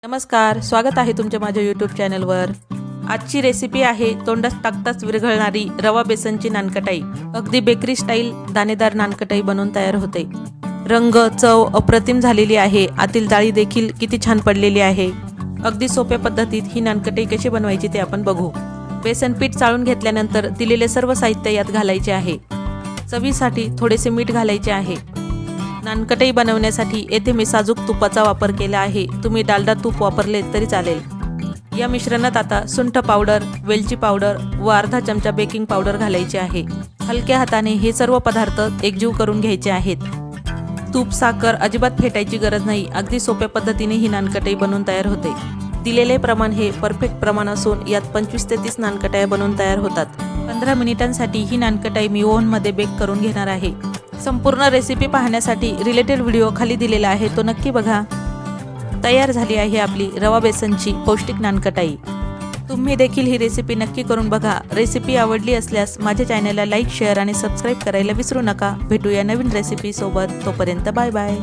नमस्कार, स्वागत आहे तुमच्या माझ्या यूट्यूब चॅनलवर। आजची रेसिपी आहे तोंडात टाकताच विरघळणारी रवा बेसनची नानकटाई। अगदी बेकरी स्टाईल दाणेदार नानकटाई बनवून तयार होते। रंग चव अप्रतिम झालेली आहे। आतील जाळी देखील किती छान पडलेली आहे। अगदी सोप्या पद्धतीत ही नानकटाई कशी बनवायची ते आपण बघू। बेसन पीठ चाळून घेतल्यानंतर दिलेले सर्व साहित्य यात घालायचे आहे। चवीसाठी थोडेसे मीठ घालायचे आहे। नानकटाई बनवण्यासाठी येथे मी साजूक तुपाचा वापर केला आहे। तुम्ही डालडा तूप वापरले तरी चालेल। या मिश्रणात आता सुंठ पावडर, वेलची पावडर व अर्धा चमचा बेकिंग पावडर घालायचे आहे। हलक्या हाताने हे सर्व पदार्थ एकजीव करून घ्यायचे आहेत। तूप साखर अजिबात फेटायची गरज नाही। अगदी सोप्या पद्धतीने ही नानकटाई बनवून तयार होते। दिलेले प्रमाण हे परफेक्ट प्रमाण असून यात 25 ते 30 नानकटाया बनवून तयार होतात। 15 मिनिटांसाठी ही नानकटाई मी ओव्हनमध्ये बेक करून घेणार आहे। संपूर्ण रेसिपी पाहण्यासाठी रिलेटेड व्हिडिओ खाली दिलेला आहे, तो नक्की बघा। तयार झाली आहे आपली रवा बेसनची पौष्टिक नानकटाई। तुम्ही देखील ही रेसिपी नक्की करून बघा। रेसिपी आवडली असल्यास माझ्या चॅनलला लाईक, शेअर आणि सबस्क्राईब करायला विसरू नका। भेटूया नवीन रेसिपी सोबत। तोपर्यंत बाय बाय।